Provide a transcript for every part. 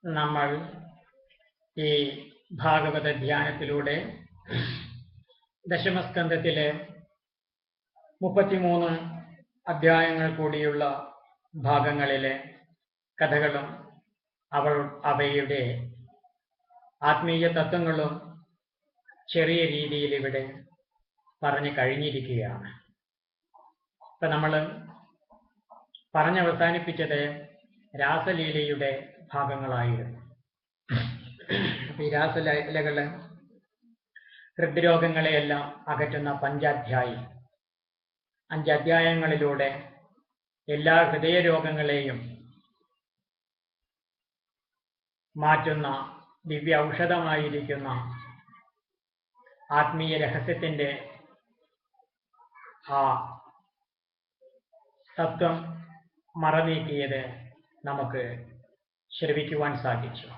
നമ്മൾ ഈ ഭാഗവത ധ്യാനത്തിലൂടെ ദശമസ്കന്ധത്തിലെ 33 അധ്യായങ്ങൾ കൂടിയുള്ള ഭാഗങ്ങളിലെ കഥകളും അവയുടെ ആത്മീയ തത്വങ്ങളും ചെറിയ രീതിയിൽ ഇവിടെ പറഞ്ഞു കഴിഞ്ഞിരിക്കുകയാണ്. ഇപ്പം നമ്മൾ പറഞ്ഞവസാനിപ്പിച്ചത് രാസലീലയുടെ ഭാഗങ്ങളായിരുന്നു. ഈ രാസലീലകൾ ഹൃദ്രോഗങ്ങളെയെല്ലാം അകറ്റുന്ന 5 അധ്യായങ്ങളിലൂടെ എല്ലാ ഹൃദയരോഗങ്ങളെയും മാറ്റുന്ന ദിവ്യ ഔഷധമായിരിക്കുന്ന ആത്മീയ രഹസ്യത്തിൻ്റെ ആ തത്വം മറനീക്കിയത് നമുക്ക് ശ്രവിക്കുവാൻ സാധിച്ചു.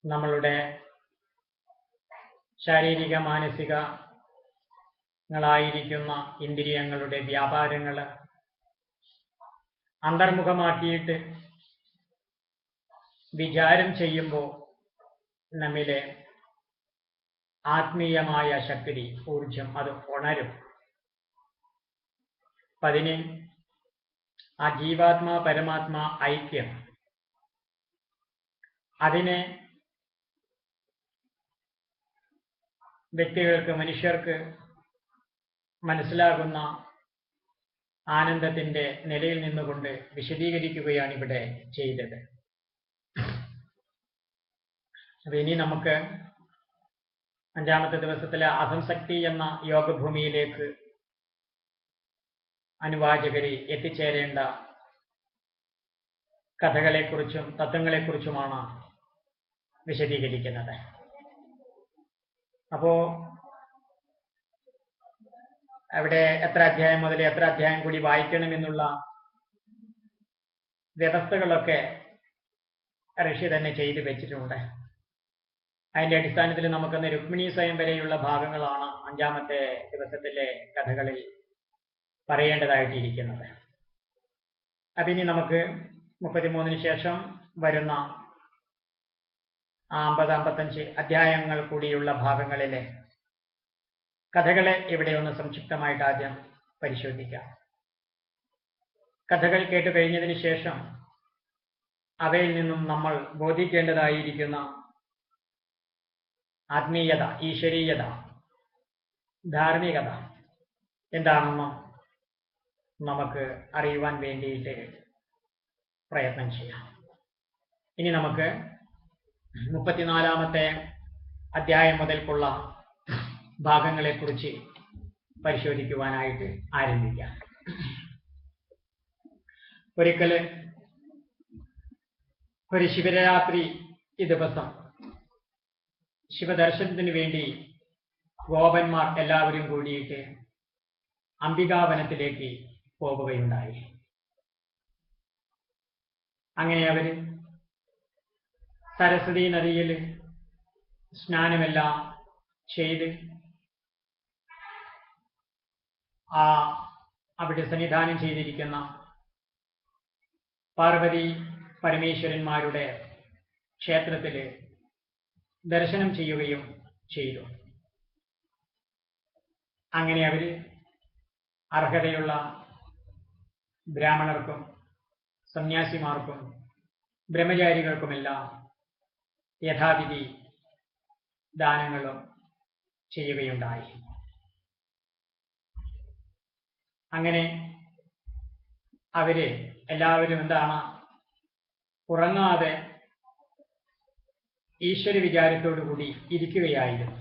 നമ്മളുടെ ശാരീരിക മാനസികങ്ങളായിരിക്കുന്ന ഇന്ദ്രിയങ്ങളുടെ വ്യാപാരങ്ങൾ അന്തർമുഖമാക്കിയിട്ട് വിചാരം ചെയ്യുമ്പോൾ നമ്മിലെ ആത്മീയമായ ശക്തി ഊർജം അത് ഉണരും. അപ്പം അതിന് ആ ജീവാത്മാ പരമാത്മാ ഐക്യം അതിനെ വ്യക്തികൾക്ക് മനുഷ്യർക്ക് മനസ്സിലാകുന്ന ആനന്ദത്തിൻ്റെ നിലയിൽ നിന്നുകൊണ്ട് വിശദീകരിക്കുകയാണ് ഇവിടെ ചെയ്തത്. അപ്പം ഇനി നമുക്ക് 5-ാമത്തെ ദിവസത്തിലെ അസംശക്തി എന്ന യോഗഭൂമിയിലേക്ക് അനുവാചകര് എത്തിച്ചേരേണ്ട കഥകളെക്കുറിച്ചും തത്വങ്ങളെക്കുറിച്ചുമാണ് വിശദീകരിക്കുന്നത്. അപ്പോൾ അവിടെ എത്ര അധ്യായം മുതൽ എത്ര അധ്യായം കൂടി വായിക്കണമെന്നുള്ള വ്യവസ്ഥകളൊക്കെ ഋഷി തന്നെ ചെയ്തു വെച്ചിട്ടുണ്ട്. അതിൻ്റെ അടിസ്ഥാനത്തിൽ നമുക്കൊന്ന് രുക്മിണി സ്വയം വരെയുള്ള ഭാഗങ്ങളാണ് 5-ാമത്തെ ദിവസത്തിലെ കഥകളിൽ പറയേണ്ടതായിട്ടിരിക്കുന്നത്. അതിനി നമുക്ക് 33-ന് ശേഷം വരുന്ന 50-55 അധ്യായങ്ങൾ കൂടിയുള്ള ഭാഗങ്ങളിലെ കഥകളെ ഇവിടെ ഒന്ന് സംക്ഷിപ്തമായിട്ട് ആദ്യം പരിശോധിക്കാം. കഥകൾ കേട്ടു കഴിഞ്ഞതിന് ശേഷം അവയിൽ നിന്നും നമ്മൾ ബോധിക്കേണ്ടതായിരിക്കുന്ന ആത്മീയത, ഈശ്വരീയത, ധാർമ്മികത എന്താണെന്ന് നമുക്ക് അറിയുവാൻ വേണ്ടിയിട്ട് പ്രയത്നം ചെയ്യാം. ഇനി നമുക്ക് 34-ാമത്തെ അധ്യായം മുതൽക്കുള്ള ഭാഗങ്ങളെക്കുറിച്ച് പരിശോധിക്കുവാനായിട്ട് ആരംഭിക്കാം. ഒരിക്കൽ ഒരു ശിവരാത്രി ദിവസം ശിവദർശനത്തിന് വേണ്ടി ഗോപന്മാർ എല്ലാവരും കൂടിയിട്ട് അംബികാവനത്തിലേക്ക് പോവുകയുണ്ടായി. അങ്ങനെ അവർ സരസ്വതി നദിയിൽ സ്നാനമെല്ലാം ചെയ്ത് അവിടെ സന്നിധാനം ചെയ്തിരിക്കുന്ന പാർവതി പരമേശ്വരന്മാരുടെ ക്ഷേത്രത്തിൽ ദർശനം ചെയ്യുകയും ചെയ്തു. അങ്ങനെ അവർ അർഹതയുള്ള ബ്രാഹ്മണർക്കും സന്യാസിമാർക്കും ബ്രഹ്മചാരികൾക്കുമെല്ലാം യഥാവിധി ദാനങ്ങളും ചെയ്യുകയുണ്ടായി. അങ്ങനെ അവര് എല്ലാവരും ഉറങ്ങാതെ ഈശ്വര വിചാരത്തോടു കൂടി ഇരിക്കുകയായിരുന്നു.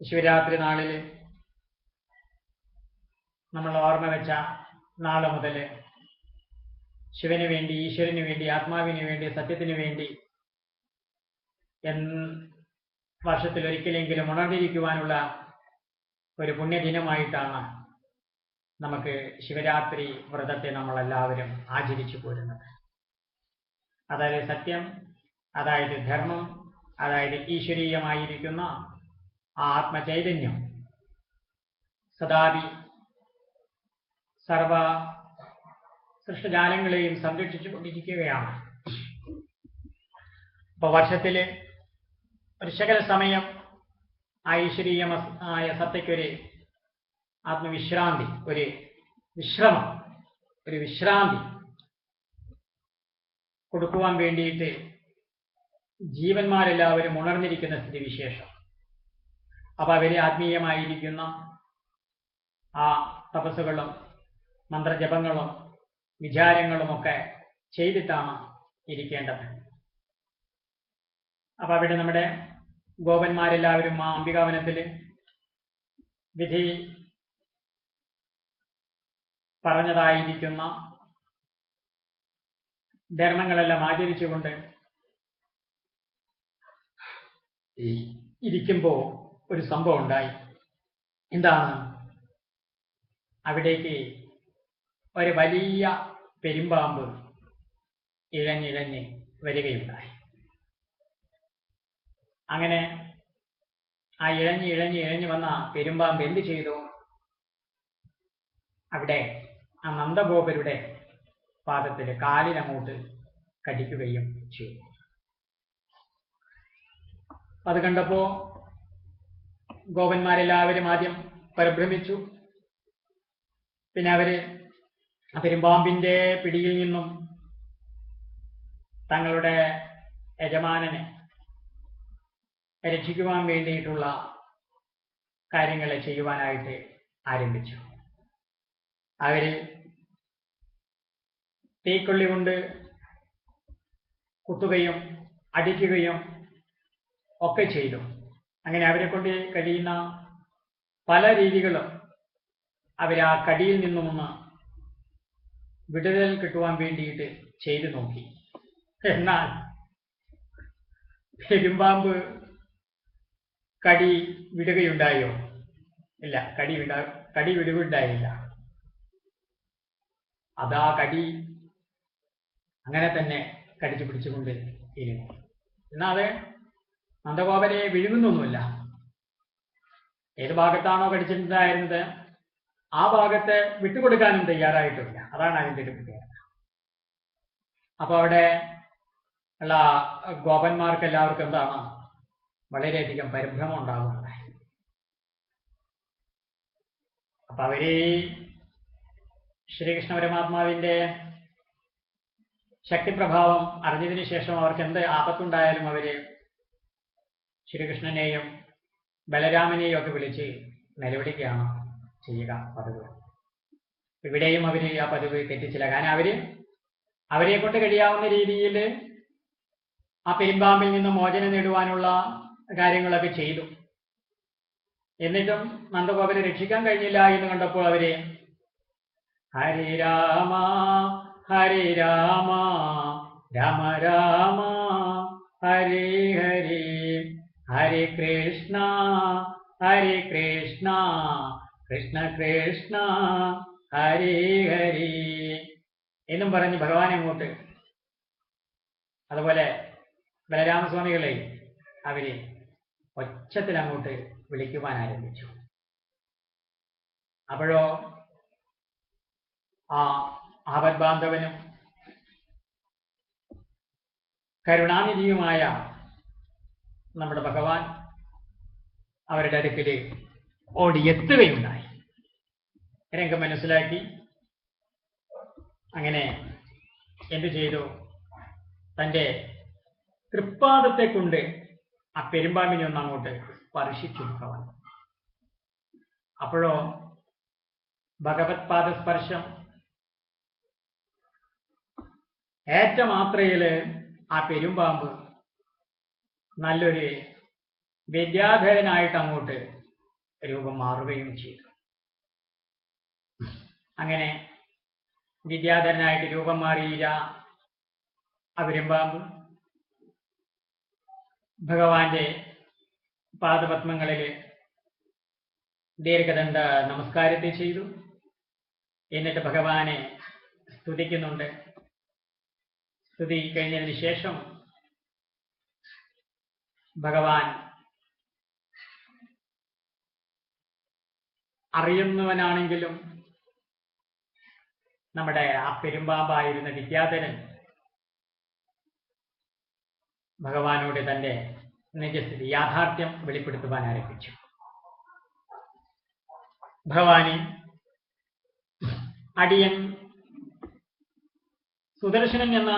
ശിവരാത്രി നാളിൽ നമ്മൾ ഓർമ്മ വെച്ച നാളെ മുതൽ ശിവന് വേണ്ടി, ഈശ്വരന് വേണ്ടി, ആത്മാവിന് വേണ്ടി, സത്യത്തിന് വേണ്ടി വർഷത്തിൽ ഒരിക്കലെങ്കിലും ഉണർന്നിരിക്കുവാനുള്ള ഒരു പുണ്യദിനമായിട്ടാണ് നമുക്ക് ശിവരാത്രി വ്രതത്തെ നമ്മളെല്ലാവരും ആചരിച്ചു പോരുന്നത്. അതായത് സത്യം, അതായത് ധർമ്മം, അതായത് ഈശ്വരീയമായിരിക്കുന്ന ആ ആത്മചൈതന്യം സദാപി സർവ സൃഷ്ടജാലങ്ങളെയും സംരക്ഷിച്ചുകൊണ്ടിരിക്കുകയാണ്. അപ്പോൾ വർഷത്തില് ഒരു ശകല സമയം ഐശ്വര്യമായ സത്തയ്ക്കൊരു ആത്മവിശ്രാന്തി, ഒരു വിശ്രമം, ഒരു വിശ്രാന്തി കൊടുക്കുവാൻ വേണ്ടിയിട്ട് ജീവന്മാരെല്ലാവരും ഉണർന്നിരിക്കുന്ന സ്ഥിതിവിശേഷം. അപ്പൊ അവരെ ആത്മീയമായിരിക്കുന്ന ആ തപസ്സുകളും മന്ത്രജപങ്ങളും വിചാരങ്ങളുമൊക്കെ ചെയ്തിട്ടാണ് ഇരിക്കേണ്ടത്. അപ്പൊ അവിടെ നമ്മുടെ ഗോപന്മാരെല്ലാവരും ആ അംബികാവനത്തില് വിധി പറഞ്ഞതായിരിക്കുന്ന ധർമ്മങ്ങളെല്ലാം ആചരിച്ചുകൊണ്ട് ഇരിക്കുമ്പോൾ ഒരു സംഭവം ഉണ്ടായി. എന്താണ്? അവിടേക്ക് ഒരു വലിയ പെരുമ്പാമ്പ് ഇഴഞ്ഞിഴഞ്ഞ് വരികയുണ്ടായി. അങ്ങനെ ആ ഇഴഞ്ഞ് വന്ന പെരുമ്പാമ്പ് എന്ത് ചെയ്തു? അവിടെ ആ നന്ദഗോപരുടെ പാദത്തിൽ കാലിനങ്ങോട്ട് കടിക്കുകയും ചെയ്തു. അത് കണ്ടപ്പോ ഗോപന്മാരെല്ലാവരും ആദ്യം പരിഭ്രമിച്ചു. പിന്നെ അവര് ആ പെരുമ്പാമ്പിന്റെ പിടിയിൽ നിന്നും തങ്ങളുടെ യജമാനനെ രക്ഷിക്കുവാൻ വേണ്ടിയിട്ടുള്ള കാര്യങ്ങളെ ചെയ്യുവാനായിട്ട് ആരംഭിച്ചു. അവര് തീക്കൊള്ളി കൊണ്ട് കുത്തുകയും അടിക്കുകയും ഒക്കെ ചെയ്തു. അങ്ങനെ അവരെ കൊണ്ട് കഴിയുന്ന പല രീതികളും അവരാ കടിയിൽ നിന്നുമൊന്ന് വിടുതൽ കിട്ടുവാൻ വേണ്ടിയിട്ട് ചെയ്തു നോക്കി. എന്നാൽ പെരുമ്പാമ്പ് കടി വിടുകയുണ്ടായോ? ഇല്ല, കടി വിടുകയുണ്ടായില്ല. അതാ കടി അങ്ങനെ തന്നെ കടിച്ചു പിടിച്ചുകൊണ്ട് ഇരുന്നു. എന്നാൽ അത് നന്ദഗോപനെ വിഴുങ്ങുന്നൊന്നുമില്ല. ഏത് ഭാഗത്താണോ കടിച്ചിട്ടുണ്ടായിരുന്നത് ആ ഭാഗത്ത് വിട്ടുകൊടുക്കാനും തയ്യാറായിട്ടില്ല. അതാണ് അതിൻ്റെ ഒരു പ്രത്യേകത. അപ്പൊ അവിടെ ഉള്ള ഗോപന്മാർക്ക് എല്ലാവർക്കും എന്താണ് വളരെയധികം പരിഭ്രമം ഉണ്ടാകുന്നത്. അപ്പൊ അവര് ശ്രീകൃഷ്ണ പരമാത്മാവിന്റെ ശക്തിപ്രഭാവം അറിഞ്ഞതിന് ശേഷം അവർക്ക് എന്ത് ആപത്തുണ്ടായാലും അവര് ശ്രീകൃഷ്ണനെയും ബലരാമനെയും ഒക്കെ വിളിച്ച് നിലവിളിക്കുകയാണ് ചെയ്യുക പതിവ്. ഇവിടെയും അവര് ആ പതിവ് തെറ്റിച്ചില്ല. കാരണം അവരെ കൊണ്ട് കഴിയാവുന്ന രീതിയിൽ ആ പെരുമ്പാമ്പിൽ നിന്ന് മോചനം നേടുവാനുള്ള കാര്യങ്ങളൊക്കെ ചെയ്തു. എന്നിട്ടും നന്ദഗോപനെ രക്ഷിക്കാൻ കഴിഞ്ഞില്ല എന്ന് കണ്ടപ്പോൾ അവര് ഹരേ രാമ ഹരേ രാമ രാമ രാമ ഹരേ ഹരേ ഹരേ കൃഷ്ണ കൃഷ്ണ കൃഷ്ണ ഹരേ ഹരേ എന്നും പറഞ്ഞ് ഭഗവാനെ അങ്ങോട്ട്, അതുപോലെ ബലരാമസ്വാമികളെ അവര് ഒച്ചത്തിൽ അങ്ങോട്ട് വിളിക്കുവാൻ ആരംഭിച്ചു. അപ്പോഴോ ആ ആപദ്ബാന്ധവനും കരുണാനിധിയുമായ നമ്മുടെ ഭഗവാൻ അവരുടെ അടുക്കല് ഓടിയെത്തുകയുണ്ടായി. രംഗം മനസ്സിലാക്കി. അങ്ങനെ എന്തു ചെയ്തു? തൻ്റെ തൃപ്പാദത്തെ കൊണ്ട് ആ പെരുമ്പാമ്പിനെ ഒന്ന് അങ്ങോട്ട് സ്പർശിച്ചു ഭഗവാൻ. അപ്പോഴോ ഭഗവത് പാദസ്പർശം ഏറ്റ മാത്രയില് ആ പെരുമ്പാമ്പ് നല്ലൊരു വിദ്യാധരനായിട്ട് അങ്ങോട്ട് രൂപം മാറുകയും ചെയ്തു. അങ്ങനെ വിദ്യാധരനായിട്ട് രൂപം മാറിയ ആ പെരുമ്പാമ്പ് ഭഗവാന്റെ പാദപത്മങ്ങളിൽ ദീർഘദണ്ഡ നമസ്കാരത്തെ ചെയ്തു. എന്നിട്ട് ഭഗവാനെ സ്തുതിക്കുന്നുണ്ട്. സ്തുതി കഴിഞ്ഞതിന് ശേഷം ഭഗവാൻ അറിയുന്നവനാണെങ്കിലും നമ്മുടെ ആ പെരുമ്പാമ്പായിരുന്ന വിദ്യാധരൻ ഭഗവാനോട് തന്റെ നിജസ്ഥിതി യാഥാർത്ഥ്യം വെളിപ്പെടുത്തുവാൻ ആരംഭിച്ചു. ഭഗവാന് അടിയൻ സുദർശനൻ എന്ന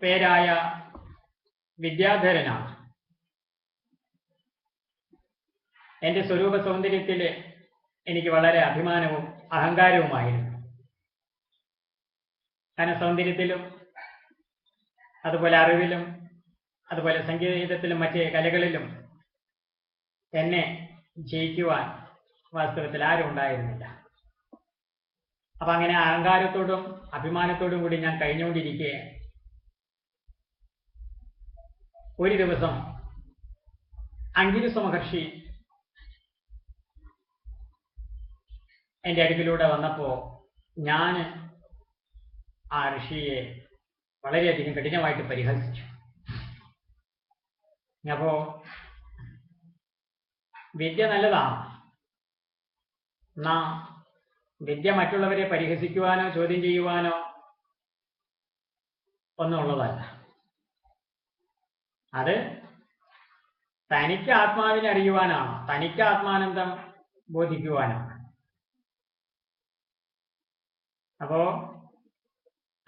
പേരായ വിദ്യാധരനാണ്. എന്റെ സ്വരൂപ സൗന്ദര്യത്തിൽ എനിക്ക് വളരെ അഭിമാനവും അഹങ്കാരവുമായിരുന്നു. സൗന്ദര്യത്തിലും അതുപോലെ അറിവിലും അതുപോലെ സംഗീതത്തിലും മറ്റ് കലകളിലും എന്നെ ജയിക്കുവാൻ വാസ്തവത്തിൽ ആരും ഉണ്ടായിരുന്നില്ല. അപ്പൊ അങ്ങനെ അഹങ്കാരത്തോടും അഭിമാനത്തോടും കൂടി ഞാൻ കഴിഞ്ഞുകൊണ്ടിരിക്കെ ഒരു ദിവസം അങ്കിരസ മഹർഷി എൻ്റെ അടുക്കിലൂടെ വന്നപ്പോ ഞാൻ ആ ഋഷിയെ വളരെയധികം കഠിനമായിട്ട് പരിഹസിച്ചു. അപ്പോ വിദ്യ നല്ലതാണ്, എന്നാ വിദ്യ മറ്റുള്ളവരെ പരിഹസിക്കുവാനോ ചോദ്യം ചെയ്യുവാനോ ഒന്നും ഉള്ളതല്ല. അത് തനിക്ക് ആത്മാവിനെ അറിയുവാനാണ്, തനിക്ക് ആത്മാനന്ദം ബോധിക്കുവാനാണ്. അപ്പോ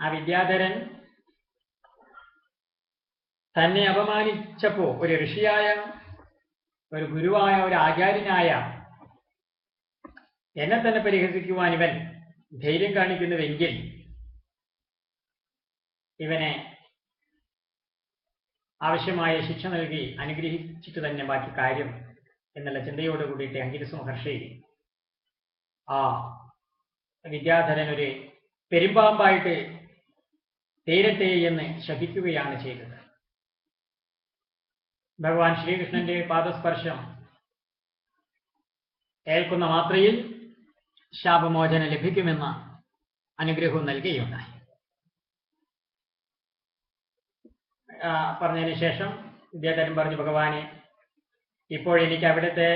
ആ വിദ്യാധരൻ തന്നെ അപമാനിച്ചപ്പോ ഒരു ഋഷിയായ, ഒരു ഗുരുവായ, ഒരു ആചാര്യനായ എന്നെ തന്നെ പരിഹസിക്കുവാൻ ഇവൻ ധൈര്യം കാണിക്കുന്നുവെങ്കിൽ ഇവനെ ആവശ്യമായ ശിക്ഷ നൽകി അനുഗ്രഹിച്ചിട്ട് തന്നെ ബാക്കി കാര്യം എന്നുള്ള ചിന്തയോട് കൂടിയിട്ട് അങ്കിരസ മഹർഷി ആ വിദ്യാധരൻ ഒരു പെരുമ്പാമ്പായിട്ട് തീരട്ടെ എന്ന് ശപിക്കുകയാണ് ചെയ്തത്. ഭഗവാൻ ശ്രീകൃഷ്ണന്റെ പാദസ്പർശം ഏൽക്കുന്ന മാത്രയിൽ ശാപമോചനം ലഭിക്കുമെന്ന അനുഗ്രഹവും നൽകുകയുണ്ടായി. പറഞ്ഞതിന് ശേഷം വിദ്യാധരൻ പറഞ്ഞു, ഭഗവാനെ, ഇപ്പോൾ എനിക്ക് അവിടുത്തെ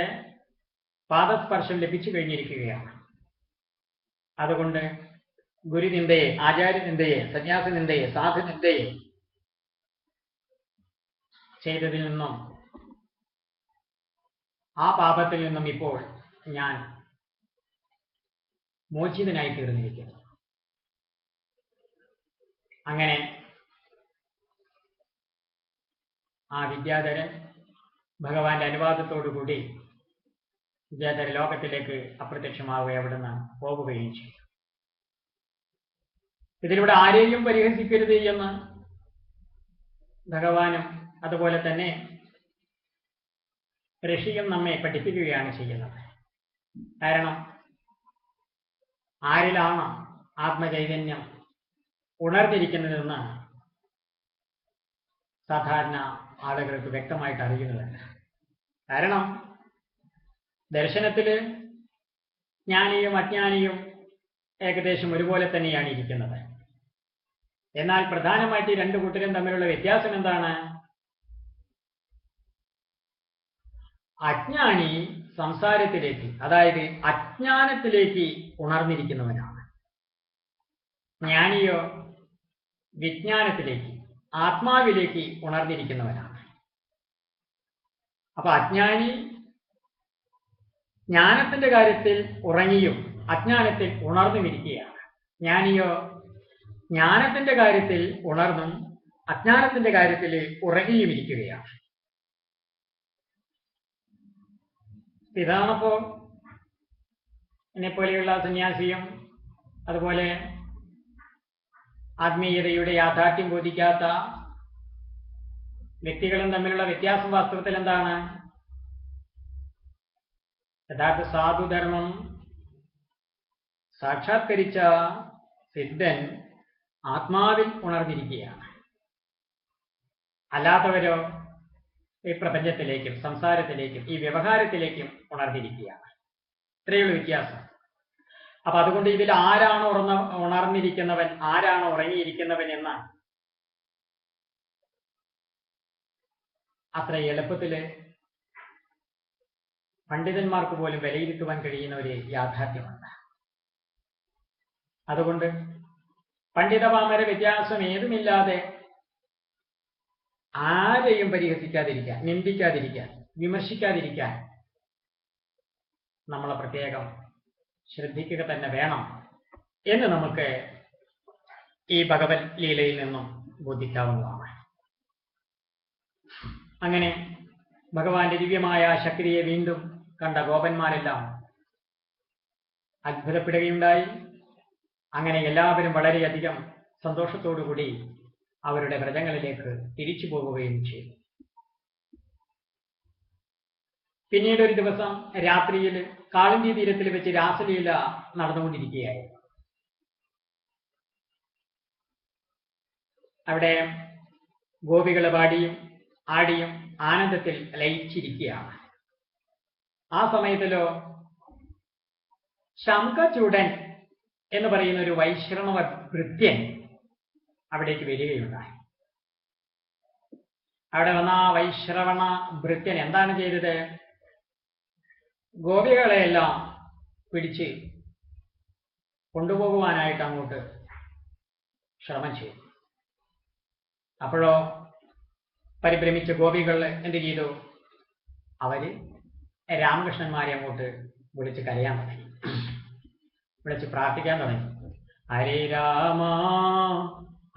പാദസ്പർശം ലഭിച്ചു കഴിഞ്ഞിരിക്കുകയാണ്. അതുകൊണ്ട് ഗുരുനിന്ദയെ, ആചാര്യനിന്ദയെ, സന്യാസനിന്ദയെ, സാധുനിന്ദയെ ചെയ്തതിൽ നിന്നും, ആ പാപത്തിൽ നിന്നും ഇപ്പോൾ ഞാൻ മോചിതനായി തീർന്നിരിക്കുന്നു. അങ്ങനെ ആ വിദ്യാധരൻ ഭഗവാന്റെ അനുവാദത്തോടുകൂടി വിദ്യാധര ലോകത്തിലേക്ക് അപ്രത്യക്ഷമാവുകയും അവിടുന്ന് പോവുകയും ചെയ്തു. ഇതിലൂടെ ആരെയും പരിഹസിക്കരുത് എന്ന് ഭഗവാനും അതുപോലെ തന്നെ ഋഷിയും നമ്മെ പഠിപ്പിക്കുകയാണ് ചെയ്യുന്നത്. കാരണം ആരിലാണ് ആത്മചൈതന്യം ഉണർന്നിരിക്കുന്നതെന്ന് സാധാരണ ആളുകൾക്ക് വ്യക്തമായിട്ട് അറിയുന്നതല്ല. കാരണം ദർശനത്തിൽ ജ്ഞാനിയും അജ്ഞാനിയും ഏകദേശം ഒരുപോലെ തന്നെയാണ് ഇരിക്കുന്നത്. എന്നാൽ പ്രധാനമായിട്ട് ഈ രണ്ടു കൂട്ടരും തമ്മിലുള്ള വ്യത്യാസം എന്താണ്? അജ്ഞാനി സംസാരത്തിലേക്ക്, അതായത് അജ്ഞാനത്തിലേക്ക് ഉണർന്നിരിക്കുന്നവനാണ്. ജ്ഞാനിയോ വിജ്ഞാനത്തിലേക്ക്, ആത്മാവിലേക്ക് ഉണർന്നിരിക്കുന്നവനാണ്. അപ്പൊ അജ്ഞാനി ജ്ഞാനത്തിന്റെ കാര്യത്തിൽ ഉറങ്ങിയും അജ്ഞാനത്തിൽ ഉണർന്നുമിരിക്കുകയാണ്. ജ്ഞാനിയോ ജ്ഞാനത്തിന്റെ കാര്യത്തിൽ ഉണർന്നും അജ്ഞാനത്തിന്റെ കാര്യത്തിൽ ഉറങ്ങിയും ഇരിക്കുകയാണ്. ഇതാണപ്പോ എന്നെപ്പോലെയുള്ള സന്യാസിയും അതുപോലെ ആത്മീയതയുടെ യാഥാർത്ഥ്യം ബോധിക്കാത്ത വ്യക്തികളും തമ്മിലുള്ള വ്യത്യാസം വാസ്തവത്തിൽ എന്താണ്? യഥാർത്ഥ സാധുധർമ്മം സാക്ഷാത്കരിച്ച സിദ്ധൻ ആത്മാവിൽ ഉണർന്നിരിക്കുകയാണ്. അല്ലാത്തവരോ ഈ പ്രപഞ്ചത്തിലേക്കും സംസാരത്തിലേക്കും ഈ വ്യവഹാരത്തിലേക്കും ഉണർന്നിരിക്കുകയാണ്. ഇത്രയുള്ള വ്യത്യാസം. അപ്പൊ അതുകൊണ്ട് ഇതിൽ ആരാണ് ഉണർന്നിരിക്കുന്നവൻ, ആരാണ് ഉറങ്ങിയിരിക്കുന്നവൻ എന്ന അത്ര എളുപ്പത്തില് പണ്ഡിതന്മാർക്ക് പോലും വിലയിരുത്തുവാൻ കഴിയുന്ന ഒരു യാഥാർത്ഥ്യമുണ്ട്. അതുകൊണ്ട് പണ്ഡിതപാമര വ്യത്യാസം ഏതുമില്ലാതെ ആരെയും പരിഹസിക്കാതിരിക്കാൻ, നിന്ദിക്കാതിരിക്കാൻ, വിമർശിക്കാതിരിക്കാൻ നമ്മളെ പ്രത്യേകം ശ്രദ്ധിക്കുക തന്നെ വേണം എന്ന് നമുക്ക് ഈ ഭഗവത് ലീലയിൽ നിന്നും ബോധിക്കാവുന്നതാണ്. അങ്ങനെ ഭഗവാന്റെ ദിവ്യമായ ശക്തിയെ വീണ്ടും കണ്ട ഗോപന്മാരെല്ലാം അത്ഭുതപ്പെടുകയുണ്ടായി. അങ്ങനെ എല്ലാവരും വളരെയധികം സന്തോഷത്തോടുകൂടി അവരുടെ വ്രതങ്ങളിലേക്ക് തിരിച്ചു പോവുകയും ചെയ്തു. പിന്നീട് ഒരു ദിവസം രാത്രിയിൽ കാളിന്തി തീരത്തിൽ വെച്ച് രാസലീല നടന്നുകൊണ്ടിരിക്കുകയായിരുന്നു. അവിടെ ഗോപികളെ പാടിയും ആടിയും ആനന്ദത്തിൽ ലയിച്ചിരിക്കുകയാണ്. ആ സമയത്തിലോ ശംഖചൂടൻ എന്ന് പറയുന്ന ഒരു വൈശ്രവണ ഭൃത്യൻ അവിടേക്ക് വരികയുണ്ടായി. അവിടെ വന്ന ആ വൈശ്രവണ ഭൃത്യൻ എന്താണ് ചെയ്തത്? ഗോപികളെയെല്ലാം പിടിച്ച് കൊണ്ടുപോകുവാനായിട്ട് അങ്ങോട്ട് ശ്രമം ചെയ്തു. അപ്പോഴോ പരിഭ്രമിച്ച ഗോപികൾ എന്ത് ചെയ്തു? അവര് രാമകൃഷ്ണന്മാരെ അങ്ങോട്ട് വിളിച്ച് കരയാൻ തുടങ്ങി, വിളിച്ച് പ്രാർത്ഥിക്കാൻ തുടങ്ങി. ഹരേ രാമ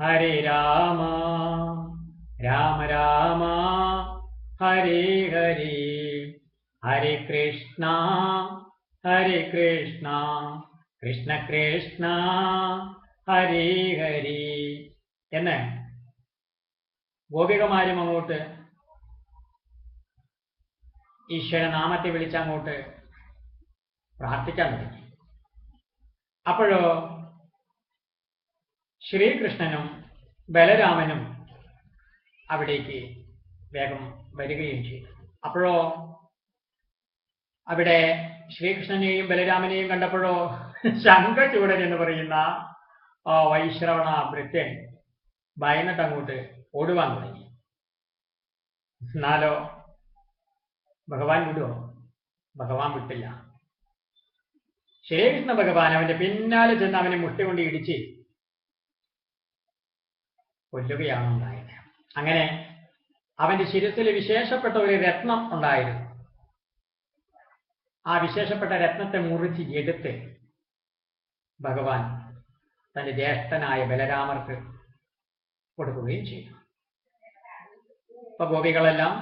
ഹരേ രാമ രാമ രാമ ഹരേ ഹരേ ഹരേ കൃഷ്ണ കൃഷ്ണ കൃഷ്ണ ഹരേ ഹരേ എന്ന് ഗോപികമാരും അങ്ങോട്ട് ഈശ്വരനാമത്തെ വിളിച്ചങ്ങോട്ട് പ്രാർത്ഥിക്കാൻ തുടങ്ങി. അപ്പോഴോ ശ്രീകൃഷ്ണനും ബലരാമനും അവിടേക്ക് വേഗം വരികയും ചെയ്തു. അപ്പോഴോ അവിടെ ശ്രീകൃഷ്ണനെയും ബലരാമനെയും കണ്ടപ്പോഴോ ശംഖചൂടൻ എന്ന് പറയുന്ന ആ വൈശ്രവണ ഭൃത്യൻ ഭയന്നിട്ട് അങ്ങോട്ട് ഓടുവാൻ തുടങ്ങി. എന്നാലോ ഭഗവാൻ വിടുവോ? ഭഗവാൻ വിട്ടില്ല. ശ്രീകൃഷ്ണ ഭഗവാൻ അവന്റെ പിന്നാലെ ചെന്ന് അവനെ മുട്ടുകൊണ്ട് ഇടിച്ച് കൊല്ലുകയാണ് ഉണ്ടായത്. അങ്ങനെ അവന്റെ ശിരസിൽ വിശേഷപ്പെട്ട ഒരു രത്നം ഉണ്ടായിരുന്നു. ആ വിശേഷപ്പെട്ട രത്നത്തെ മുറിച്ച് എടുത്ത് ഭഗവാൻ തന്റെ ജ്യേഷ്ഠനായ ബലരാമർക്ക് കൊടുക്കുകയും ചെയ്തു. അപ്പൊ ഗോപികളെല്ലാം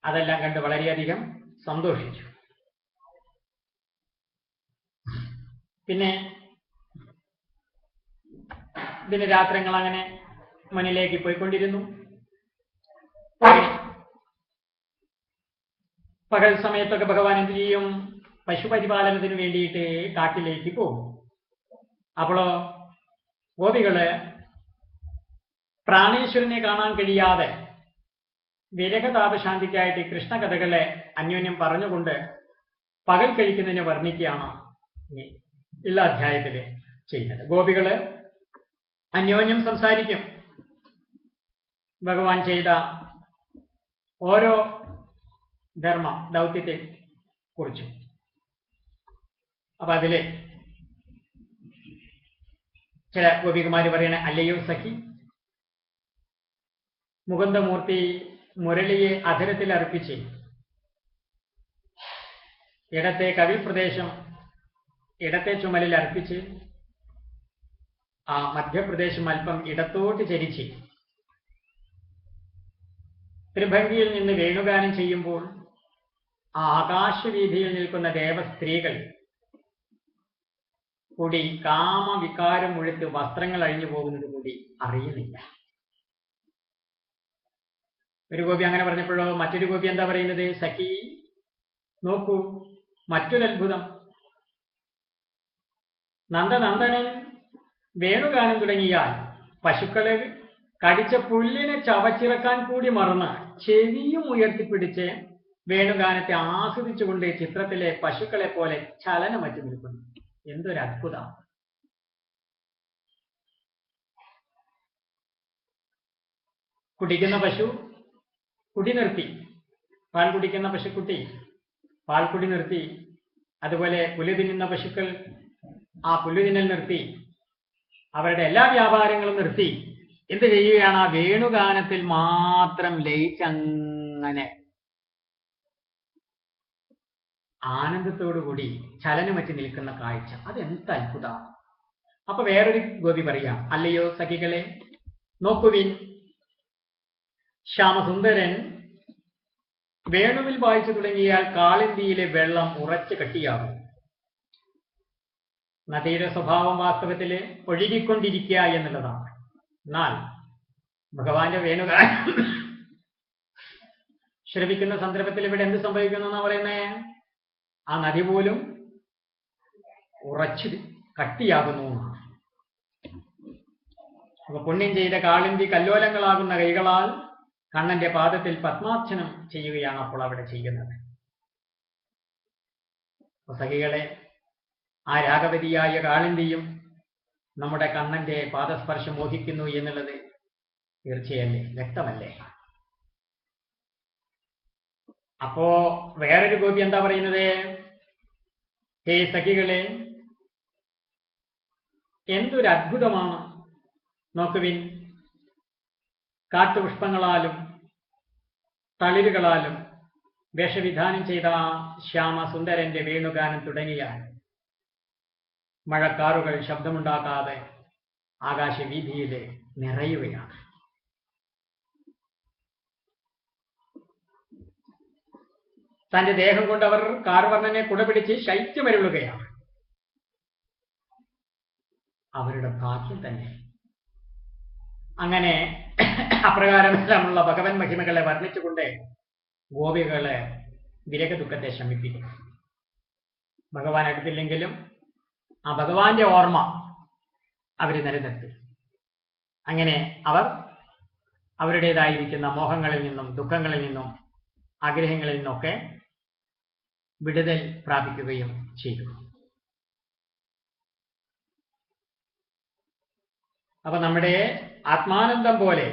അതെല്ലാം കണ്ട് വളരെയധികം സന്തോഷിച്ചു. പിന്നെ ദിനരാത്രങ്ങൾ അങ്ങനെ മുന്നിലേക്ക് പോയിക്കൊണ്ടിരുന്നു. പകൽ സമയത്തൊക്കെ ഭഗവാൻ എന്ത് ചെയ്യും? പശുപരിപാലനത്തിന് വേണ്ടിയിട്ട് കാട്ടിലേക്ക് പോകും. അപ്പോഴോ ഗോപികള് പ്രാണേശ്വരനെ കാണാൻ കഴിയാതെ വിരഹതാപശാന്തിക്കായിട്ട് കൃഷ്ണകഥകളെ അന്യോന്യം പറഞ്ഞുകൊണ്ട് പകൽ കഴിക്കുന്നതിനെ വർണ്ണിക്കുകയാണ് ഉള്ള അധ്യായത്തിൽ ചെയ്യുന്നത്. ഗോപികള് അന്യോന്യം സംസാരിക്കും ഭഗവാൻ ചെയ്ത ഓരോ ദൗത്യത്തെ കുറിച്ചും. അപ്പൊ അതില് ചില ഗോപികുമാര് പറയണ, അല്ലയോ സഖി, മുകുന്ദമൂർത്തി മുരളിയെ അധരത്തിൽ അർപ്പിച്ച് ഇടത്തെ കവിപ്രദേശം ഇടത്തെ ചുമലിൽ അർപ്പിച്ച് ആ മധ്യപ്രദേശം അല്പം ഇടത്തോട്ട് ചരിച്ച് ത്രിഭംഗിയിൽ നിന്ന് വേണുഗാനം ചെയ്യുമ്പോൾ ആ ആകാശവീതിയിൽ നിൽക്കുന്ന ദേവസ്ത്രീകൾ കൂടി കാമവികാരം മുഴുത്ത് വസ്ത്രങ്ങൾ അഴിഞ്ഞു പോകുന്നത് കൂടി അറിയുന്നില്ല. ഒരു ഗോപി അങ്ങനെ പറഞ്ഞപ്പോഴോ മറ്റൊരു ഗോപി എന്താ പറയുന്നത്? സഖി, നോക്കൂ, മറ്റൊരത്ഭുതം. നന്ദനന്ദനൻ വേണുഗാനം തുടങ്ങിയാൽ പശുക്കളെ കടിച്ച പുല്ലിനെ ചവച്ചിറക്കാൻ കൂടി മറന്ന് ചെവിയും ഉയർത്തിപ്പിടിച്ച് വേണുഗാനത്തെ ആസ്വദിച്ചുകൊണ്ട് ചിത്രത്തിലെ പശുക്കളെ പോലെ ചലനമറ്റ് നിൽക്കുന്നു. എന്തൊരു അത്ഭുതം! കുടിക്കുന്ന പശു കുടി നിർത്തി, പാൽ കുടിക്കുന്ന പശുക്കുട്ടി പാൽക്കുടി നിർത്തി, അതുപോലെ പുല്ല് തിന്നുന്ന പശുക്കൾ ആ പുല്ല് തിന്നൽ നിർത്തി, അവരുടെ എല്ലാ വ്യാപാരങ്ങളും നിർത്തി എന്ത് ചെയ്യുകയാണ്? ആ വേണുഗാനത്തിൽ മാത്രം ലയിച്ചങ്ങനെ ആനന്ദത്തോടുകൂടി ചലനമറ്റ് നിൽക്കുന്ന കാഴ്ച, അതെന്ത് അത്ഭുതമാണ്. അപ്പൊ വേറൊരു ഗോപി പറയാം, അല്ലയോ സഖികളെ, നോക്കുവിൻ, ശ്യാമസുന്ദരൻ വേണുവിൽ വായിച്ചു തുടങ്ങിയാൽ കാളിന്തിയിലെ വെള്ളം ഉറച്ചു കട്ടിയാകും. നദിയുടെ സ്വഭാവം വാസ്തവത്തില് ഒഴുകിക്കൊണ്ടിരിക്കുക എന്നുള്ളതാണ്. എന്നാൽ ഭഗവാന്റെ വേണുഗാനം ശ്രവിക്കുന്ന സന്ദർഭത്തിൽ ഇവിടെ എന്ത് സംഭവിക്കുന്നു എന്നാ പറയുന്നേ? ആ നദി പോലും ഉറച്ചു കട്ടിയാകുന്നു. അപ്പൊ പുണ്യം ചെയ്ത കാളിന്തി കല്ലോലങ്ങളാകുന്ന കൈകളാൽ കണ്ണന്റെ പാദത്തിൽ പത്മാർച്ചനം ചെയ്യുകയാണ് അപ്പോൾ അവിടെ ചെയ്യുന്നത്. സഖികളെ, ആ രാഗവതിയായ കാളിന്തിയും നമ്മുടെ കണ്ണന്റെ പാദസ്പർശം മോഹിക്കുന്നു എന്നുള്ളത് തീർച്ചയല്ലേ, വ്യക്തമല്ലേ? അപ്പോ വേറൊരു ഗോപി എന്താ പറയുന്നത്? ഹേ സഖികളെ, എന്തൊരു അത്ഭുതമാണ്, നോക്കുവിൻ, കാട്ടുപുഷ്പങ്ങളാലും തളിരുകളാലും വേഷവിധാനം ചെയ്ത ശ്യാമസുന്ദരന്റെ വേണുഗാനം തുടങ്ങിയാൽ മഴക്കാറുകൾ ശബ്ദമുണ്ടാക്കാതെ ആകാശവീഥിയിൽ നിറയുകയാണ്. തന്റെ ദേഹം കൊണ്ട് അവർ കാർവർണ്ണനെ കുടപിടിച്ച് ശൈത്യമരുളുകയാണ്. അവരുടെ ഭാഗ്യം തന്നെ. അങ്ങനെ അപ്രകാരമെല്ലാമുള്ള ഭഗവൻ മഹിമകളെ വർണ്ണിച്ചുകൊണ്ട് ഗോപികളെ വിരക ദുഃഖത്തെ ശമിപ്പിക്കും. ഭഗവാൻ അടുത്തില്ലെങ്കിലും ആ ഭഗവാന്റെ ഓർമ്മ അവർ നിലനിർത്തി. അങ്ങനെ അവർ അവരുടേതായിരിക്കുന്ന മോഹങ്ങളിൽ നിന്നും ദുഃഖങ്ങളിൽ നിന്നും ആഗ്രഹങ്ങളിൽ നിന്നൊക്കെ വിടുതൽ പ്രാപിക്കുകയും ചെയ്തു. അപ്പൊ നമ്മുടെ ആത്മാനന്ദം പോലെ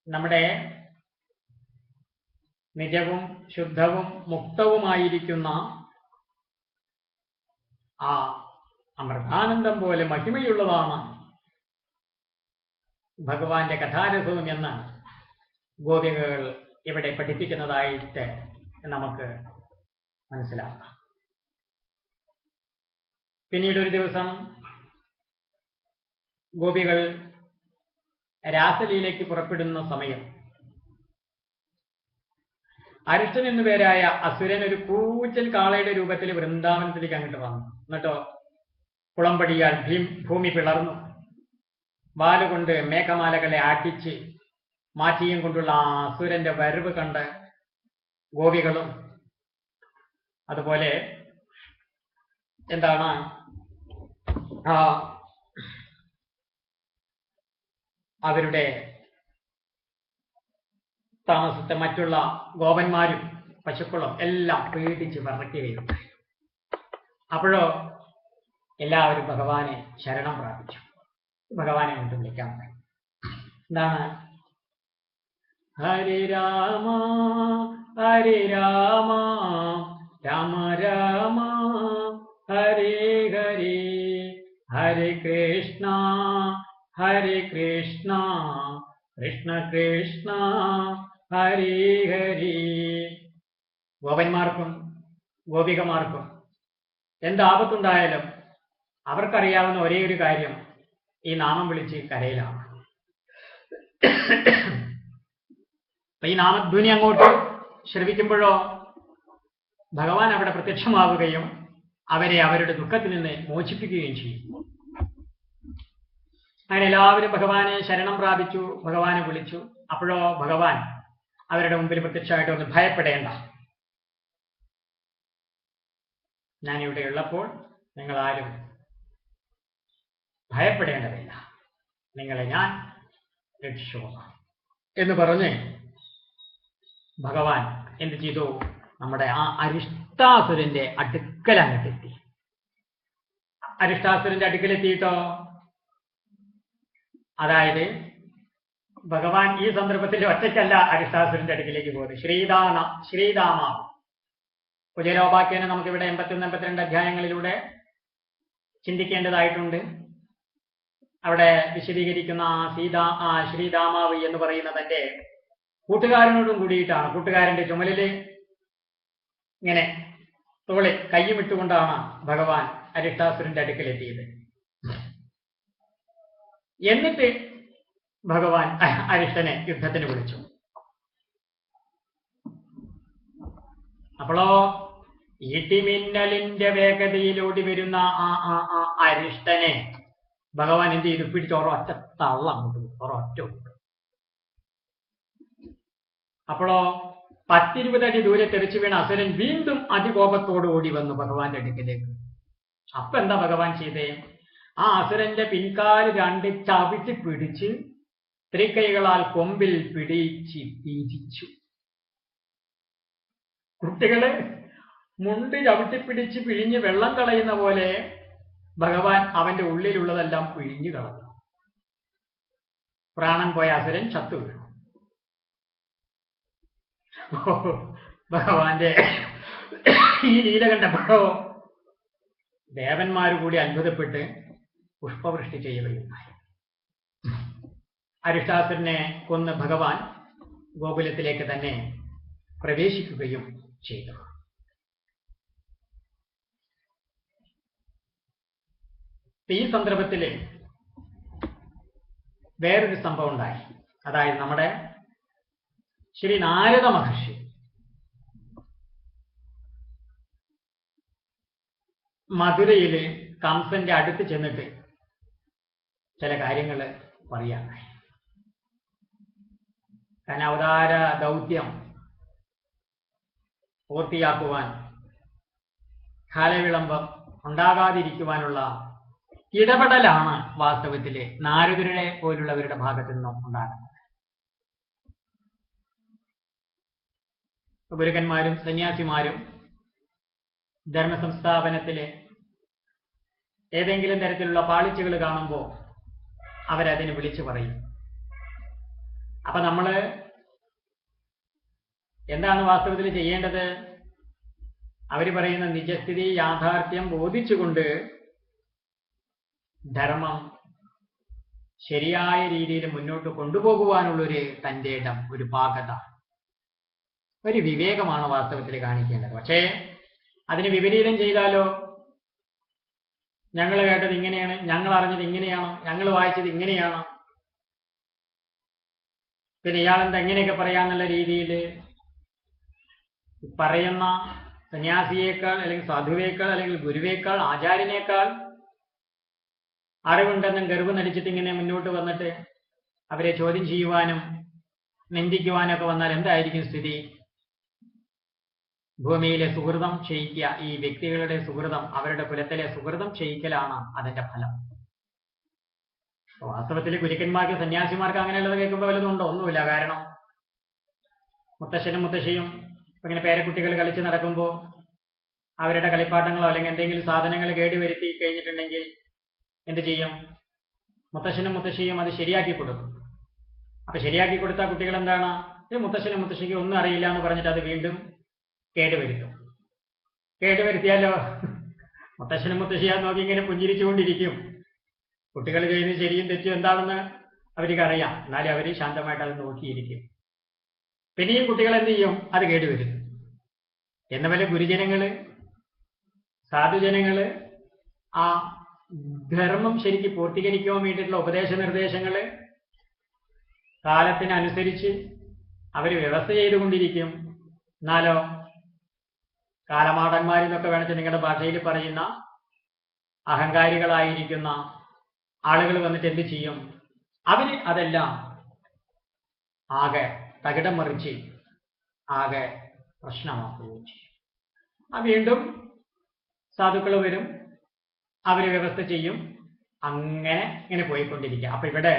നമ്മുടെ നിജവും ശുദ്ധവും മുക്തവുമായിരിക്കുന്ന ആ അമൃതാനന്ദം പോലെ മഹിമയുള്ളതാണ് ഭഗവാന്റെ കഥാരസവും എന്ന് ഗോപികകൾ ഇവിടെ പഠിപ്പിക്കുന്നതായിട്ട് നമുക്ക് മനസ്സിലാക്കാം. പിന്നീട് ഒരു ദിവസം ഗോപികൾ രാസലീലയ്ക്ക് പുറപ്പെടുന്ന സമയം അരിഷ്ടൻ എന്നുപേരായ അസുരൻ ഒരു കൂറ്റൻ കാളയുടെ രൂപത്തിൽ വൃന്ദാവനത്തിലേക്ക് അങ്ങോട്ട് വന്നു. എന്നിട്ടോ കുളമ്പടിയാൽ ഭൂമി പിളർന്നു. വാലുകൊണ്ട് മേഘമാലകളെ ആട്ടിച്ച് മാറ്റിയും കൊണ്ടുള്ള ആ അസുരന്റെ വരവ് കണ്ട് ഗോപികളും അതുപോലെ എന്താണ് അവരുടെ താമസത്തെ മറ്റുള്ള ഗോപന്മാരും പശുക്കളും എല്ലാം പേടിച്ച് വിറയ്ക്കുകയുണ്ടായി. അപ്പോഴോ എല്ലാവരും ഭഗവാനെ ശരണം പ്രാപിച്ചു. ഭഗവാനെ കൊണ്ട് വിളിക്കാൻ തുടങ്ങി. എന്താണ്? ഹരേ രാമ ഹരേ രാമ രാമ രാമ ഹരേ ഹരേ ഹരേ കൃഷ്ണ കൃഷ്ണ കൃഷ്ണ ഹരേ ഹരേ. ഗോപന്മാർക്കും ഗോപികമാർക്കും എന്താപത്തുണ്ടായാലും അവർക്കറിയാവുന്ന ഒരേ ഒരു കാര്യം ഈ നാമം വിളിച്ച് കരയിലാണ്. ഈ നാമധ്വനി അങ്ങോട്ട് ശ്രവിക്കുമ്പോഴോ ഭഗവാൻ അവിടെ പ്രത്യക്ഷമാവുകയും അവരെ അവരുടെ ദുഃഖത്തിൽ നിന്ന് മോചിപ്പിക്കുകയും ചെയ്യും. അങ്ങനെ എല്ലാവരും ഭഗവാനെ ശരണം പ്രാപിച്ചു, ഭഗവാനെ വിളിച്ചു. അപ്പോഴോ ഭഗവാൻ അവരുടെ മുമ്പിൽ പ്രത്യക്ഷമായിട്ട് ഒന്ന് ഭയപ്പെടേണ്ട, ഞാനിവിടെ ഉള്ളപ്പോൾ നിങ്ങളാരും ഭയപ്പെടേണ്ടതില്ല, നിങ്ങളെ ഞാൻ രക്ഷിച്ചോളാം എന്ന് പറഞ്ഞ് ഭഗവാൻ എന്ത് ചെയ്തു? നമ്മുടെ ആ അരിഷ്ടാസുരന്റെ അടുക്കൽ അങ്ങോട്ടെത്തി. അരിഷ്ടാസുരന്റെ അടുക്കലെത്തിയിട്ടോ, അതായത് ഭഗവാൻ ഈ സന്ദർഭത്തിൽ ഒറ്റയ്ക്കല്ല അരിഷ്ടാസുരന്റെ അടുക്കിലേക്ക് പോകുന്നത്. ശ്രീദാമ കുജലോപാഖ്യാനം നമുക്കിവിടെ 81-82 അധ്യായങ്ങളിലൂടെ ചിന്തിക്കേണ്ടതായിട്ടുണ്ട്. അവിടെ വിശദീകരിക്കുന്ന ശ്രീദാമാവ് എന്ന് പറയുന്ന തന്റെ കൂട്ടുകാരനോടും കൂടിയിട്ടാണ്, കൂട്ടുകാരന്റെ ചുമലില് ഇങ്ങനെ തോളിൽ കയ്യുമിട്ടുകൊണ്ടാണ് ഭഗവാൻ അരിഷ്ടാസുരന്റെ അടുക്കലെത്തിയത്. എന്നിട്ട് ഭഗവാൻ അരിഷ്ടനെ യുദ്ധത്തിന് വിളിച്ചു. അപ്പോഴോ ഈട്ടിമിന്നലിന്റെ വേഗതയിൽ ഓടി വരുന്ന അരിഷ്ടനെ ഭഗവാൻ എന്ത് ചെയ്തു? പിടിച്ച് ഒരൊറ്റ തള്ള അങ്ങോട്ട് ഒരൊറ്റ. അപ്പോഴോ 10-20 അടി ദൂരെ തെറിച്ചു വീണ അസുരൻ വീണ്ടും അതികോപത്തോട് ഓടി വന്നു ഭഗവാന്റെ അടുക്കിലേക്ക്. അപ്പൊ എന്താ ഭഗവാൻ ചെയ്തേ? ആ അസുരന്റെ പിൻകാല് 2 ചവിട്ടി പിടിച്ച് തൃക്കൈകളാൽ കൊമ്പിൽ പിടിച്ച് തിരിച്ചു. കുട്ടികള് മുണ്ട് ചവിട്ടിപ്പിടിച്ച് പിഴിഞ്ഞ് വെള്ളം കളയുന്ന പോലെ ഭഗവാൻ അവന്റെ ഉള്ളിലുള്ളതെല്ലാം പിഴിഞ്ഞു കളഞ്ഞു. പ്രാണൻ പോയ അസുരൻ ചത്തു വീണു. ഭഗവാന്റെ ഈ ലീല കണ്ടപ്പോഴോ ദേവന്മാര് കൂടി അത്ഭുതപ്പെട്ട് പുഷ്പവൃഷ്ടി ചെയ്യുകയുണ്ടായി. അരിഷ്ടാസുരനെ കൊന്ന് ഭഗവാൻ ഗോകുലത്തിലേക്ക് തന്നെ പ്രവേശിക്കുകയും ചെയ്തു. ഈ സന്ദർഭത്തില് വേറൊരു സംഭവം ഉണ്ടായി. അതായത് നമ്മുടെ ശ്രീ നാരദ മഹർഷി മധുരയില് കംസന്റെ അടുത്ത് ചെന്നിട്ട് ചില കാര്യങ്ങൾ പറയാനായി. കാരണം അവതാര ദൗത്യം പൂർത്തിയാക്കുവാൻ കാലവിളംബം ഉണ്ടാകാതിരിക്കുവാനുള്ള ഇടപെടലാണ് വാസ്തവത്തില് നാരദരുടെ പോലുള്ളവരുടെ ഭാഗത്തു നിന്നും ഉണ്ടാകുന്നത്. ഗുരുക്കന്മാരും സന്യാസിമാരും ധർമ്മസംസ്ഥാപനത്തിലെ ഏതെങ്കിലും തരത്തിലുള്ള പാളിച്ചകൾ കാണുമ്പോൾ അവരതിന് വിളിച്ചു പറയും. അപ്പൊ നമ്മള് എന്താണ് വാസ്തവത്തിൽ ചെയ്യേണ്ടത്? അവര് പറയുന്ന നിജസ്ഥിതി യാഥാർത്ഥ്യം ബോധിച്ചുകൊണ്ട് ധർമ്മം ശരിയായ രീതിയിൽ മുന്നോട്ട് കൊണ്ടുപോകുവാനുള്ളൊരു തന്റെ ഇടം, ഒരു പാകത, ഒരു വിവേകമാണ് വാസ്തവത്തിൽ കാണിക്കേണ്ടത്. പക്ഷേ അതിന് വിപരീതം ചെയ്താലോ? ഞങ്ങൾ കേട്ടത് ഇങ്ങനെയാണ്, ഞങ്ങൾ അറിഞ്ഞത് ഇങ്ങനെയാണ്, ഞങ്ങൾ വായിച്ചത് ഇങ്ങനെയാണ്, പിന്നെ ഇയാളെന്താ എങ്ങനെയൊക്കെ പറയാന്നുള്ള രീതിയിൽ പറയുന്ന സന്യാസിയേക്കാൾ അല്ലെങ്കിൽ സാധുവേക്കാൾ അല്ലെങ്കിൽ ഗുരുവേക്കാൾ ആചാര്യനേക്കാൾ അറിവുണ്ടെന്നും ഗർവ് നടിച്ചിട്ട് ഇങ്ങനെ മുന്നോട്ട് വന്നിട്ട് അവരെ ചോദ്യം ചെയ്യുവാനും നിന്ദിക്കുവാനൊക്കെ വന്നാൽ എന്തായിരിക്കും സ്ഥിതി? ഭൂമിയിലെ സുഹൃതം ക്ഷയിക്കുക, ഈ വ്യക്തികളുടെ സുഹൃതം, അവരുടെ കുലത്തിലെ സുഹൃതം ക്ഷയിക്കലാണ് അതിന്റെ ഫലം. വാസ്തവത്തിൽ ഗുരുക്കന്മാർക്ക് സന്യാസിമാർക്ക് അങ്ങനെയുള്ളത് കേൾക്കുമ്പോൾ വല്ലതുണ്ടോ? ഒന്നുമില്ല. കാരണം മുത്തശ്ശനും മുത്തശ്ശിയും ഇങ്ങനെ പേരക്കുട്ടികൾ കളിച്ച് നടക്കുമ്പോൾ അവരുടെ കളിപ്പാട്ടങ്ങളോ അല്ലെങ്കിൽ എന്തെങ്കിലും സാധനങ്ങൾ കേടുവരുത്തി കഴിഞ്ഞിട്ടുണ്ടെങ്കിൽ എന്ത് ചെയ്യും? മുത്തശ്ശനും മുത്തശ്ശിയും അത് ശരിയാക്കി കൊടുക്കും. അപ്പൊ ശരിയാക്കി കൊടുത്ത കുട്ടികൾ എന്താണ്? മുത്തശ്ശനും മുത്തശ്ശിക്ക് ഒന്നും അറിയില്ല എന്ന് പറഞ്ഞിട്ട് അത് വീണ്ടും കേടുവരുത്തും. കേടുവരുത്തിയാലോ മുത്തശ്ശനും മുത്തശ്ശിയാ നോക്കി ഇങ്ങനെ പുഞ്ചിരിച്ചുകൊണ്ടിരിക്കും. കുട്ടികൾ ചെയ്യുന്നത് ശരിയും തെറ്റും എന്താണെന്ന് അവർക്ക് അറിയാം, എന്നാലും അവർ ശാന്തമായിട്ട് അത് നോക്കിയിരിക്കും. പിന്നെയും കുട്ടികൾ എന്ത് ചെയ്യും? അത് കേടുവരുത്തും. എന്ന പോലെ ഗുരുജനങ്ങള്, സാധുജനങ്ങള് ആ ധർമ്മം ശരിക്ക് പൂർത്തീകരിക്കുവാൻ വേണ്ടിയിട്ടുള്ള ഉപദേശ നിർദ്ദേശങ്ങള് കാലത്തിനനുസരിച്ച് അവർ വ്യവസ്ഥ ചെയ്തുകൊണ്ടിരിക്കും. എന്നാലോ കാലമാടന്മാരെന്നൊക്കെ വേണമെങ്കിൽ നിങ്ങളുടെ ഭാഷയിൽ പറയുന്ന അഹങ്കാരികളായിരിക്കുന്ന ആളുകൾ വന്നിട്ട് എന്ത് ചെയ്യും? അവര് അതെല്ലാം ആകെ തകിടം മറിച്ച് ആകെ പ്രശ്നമാക്കുകയും ചെയ്യും. വീണ്ടും സാധുക്കൾ വരും, അവര് വ്യവസ്ഥ ചെയ്യും, അങ്ങനെ ഇങ്ങനെ പോയിക്കൊണ്ടിരിക്കുക. അപ്പൊ ഇവിടെ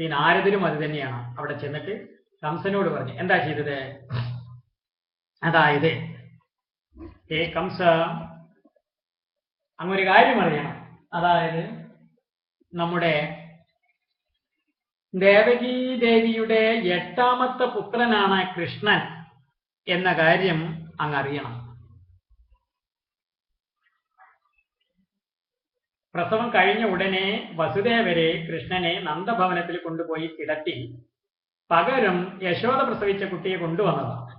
ഈ നാരദരും അത് തന്നെയാണ്. അവിടെ ചെന്നിട്ട് കംസനോട് പറഞ്ഞു. എന്താ ചെയ്തത്? അതായത് കംസ അങ്ങൊരു കാര്യം അറിയണം. അതായത് നമ്മുടെ ദേവകീ ദേവിയുടെ 8ാമത്തെ പുത്രനാണ് കൃഷ്ണൻ എന്ന കാര്യം അങ്ങറിയണം. പ്രസവം കഴിഞ്ഞ ഉടനെ വസുദേവരെ കൃഷ്ണനെ നന്ദഭവനത്തിൽ കൊണ്ടുപോയി കിടത്തി പകരം യശോദ പ്രസവിച്ച കുട്ടിയെ കൊണ്ടുവന്നതാണ്.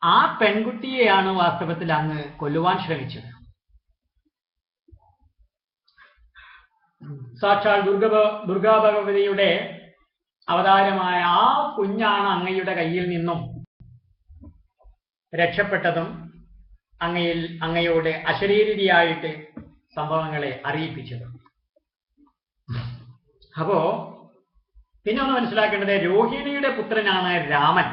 ആ പെൺകുട്ടിയെയാണ് വാസ്തവത്തിൽ അങ്ങ് കൊല്ലുവാൻ ശ്രമിച്ചത്. സാക്ഷാൽ ദുർഗാ ഭഗവതിയുടെ അവതാരമായ ആ കുഞ്ഞാണ് അങ്ങയുടെ കയ്യിൽ നിന്നും രക്ഷപ്പെട്ടതും അങ്ങയോട് അശരീരിയായിട്ട് സംഭവങ്ങളെ അറിയിപ്പിച്ചതും. അപ്പോ പിന്നെ ഒന്ന് മനസ്സിലാക്കേണ്ടത്, രോഹിണിയുടെ പുത്രനാണ് രാമൻ.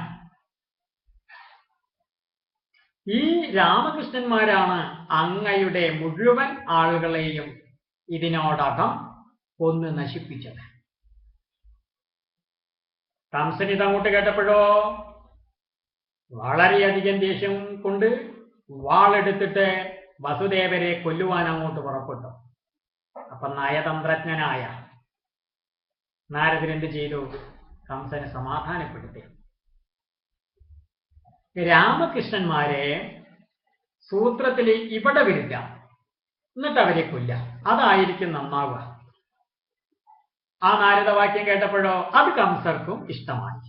ഈ രാമകൃഷ്ണന്മാരാണ് അങ്ങയുടെ മുഴുവൻ ആളുകളെയും ഇതിനോടകം കൊന്ന് നശിപ്പിച്ചത്. കംസൻ ഇതങ്ങോട്ട് കേട്ടപ്പോഴോ വളരെയധികം ദേഷ്യം കൊണ്ട് വാളെടുത്തിട്ട് വസുദേവരെ കൊല്ലുവാൻ അങ്ങോട്ട് പുറപ്പെട്ടു. അപ്പൊ നയതന്ത്രജ്ഞനായ നാരദൻ എന്ത് ചെയ്തു? കംസനെ സമാധാനപ്പെടുത്തി. രാമകൃഷ്ണന്മാരെ സൂത്രത്തിൽ ഇവിടെ വിടുക, എന്നിട്ട് അവരെ കൊല്ല, അതായിരിക്കും നന്നാവുക. ആ നാരദവാക്യം കേട്ടപ്പോഴോ അത് കംസർക്കും ഇഷ്ടമായി.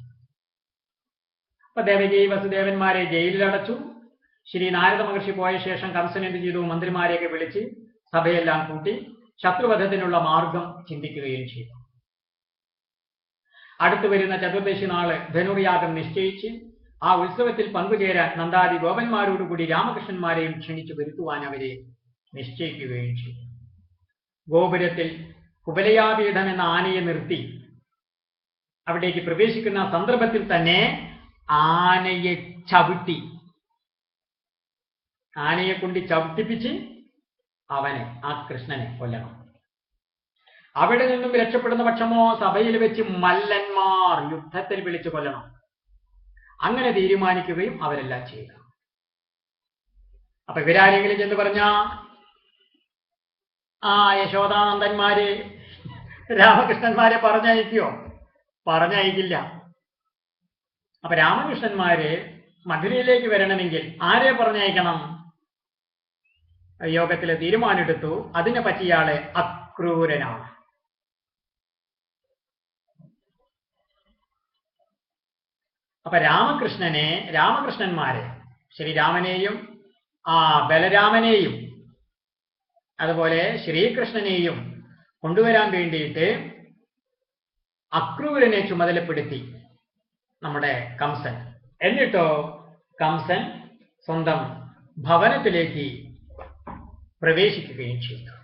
അപ്പൊ ദേവകി വസുദേവന്മാരെ ജയിലിലടച്ചു. ശ്രീ നാരദ മഹർഷി പോയ ശേഷം കംസൻ എന്ത് ചെയ്തു? മന്ത്രിമാരെയൊക്കെ വിളിച്ച് സഭയെല്ലാം കൂട്ടി ശത്രുവധത്തിനുള്ള മാർഗം ചിന്തിക്കുകയും ചെയ്തു. അടുത്തു വരുന്ന ചതുർദശി നാള് ധനുർയാഗം നിശ്ചയിച്ച് ആ ഉത്സവത്തിൽ പങ്കുചേരാൻ നന്ദാദി ഗോപന്മാരോടുകൂടി രാമകൃഷ്ണന്മാരെയും ക്ഷണിച്ചു വരുത്തുവാൻ അവരെ നിശ്ചയിക്കുകയും ചെയ്തു. ഗോപുരത്തിൽ കുബലയാപീഠം എന്ന ആനയെ നിർത്തി അവിടേക്ക് പ്രവേശിക്കുന്ന സന്ദർഭത്തിൽ തന്നെ ആനയെ ചവിട്ടി, ആനയെ കൊണ്ട് ചവിട്ടിപ്പിച്ച് അവനെ, ആ കൃഷ്ണനെ കൊല്ലണം. അവിടെ നിന്നും രക്ഷപ്പെടുന്ന പക്ഷമോ സഭയിൽ വെച്ച് മല്ലന്മാർ യുദ്ധത്തിൽ വിളിച്ചു കൊല്ലണം. അങ്ങനെ തീരുമാനിക്കുകയും അവരെല്ലാം ചെയ്തു. അപ്പൊ ഇവരാരെങ്കിലും ചെന്ന് പറഞ്ഞ ആ യശോദാനന്ദന്മാര് രാമകൃഷ്ണന്മാരെ പറഞ്ഞയക്കോ? പറഞ്ഞയക്കില്ല. അപ്പൊ രാമകൃഷ്ണന്മാര് മധുരയിലേക്ക് വരണമെങ്കിൽ ആരെ പറഞ്ഞയക്കണം? യോഗത്തിലെ തീരുമാനമെടുത്തു, അതിനെ പറ്റിയാള് അക്രൂരനാണ്. അപ്പൊ രാമകൃഷ്ണന്മാരെ, ശ്രീരാമനെയും ബലരാമനെയും അതുപോലെ ശ്രീകൃഷ്ണനെയും കൊണ്ടുവരാൻ വേണ്ടിയിട്ട് അക്രൂരനെ ചുമതലപ്പെടുത്തി നമ്മുടെ കംസൻ. എന്നിട്ടോ കംസൻ സ്വന്തം ഭവനത്തിലേക്ക് പ്രവേശിക്കുകയും ചെയ്തു.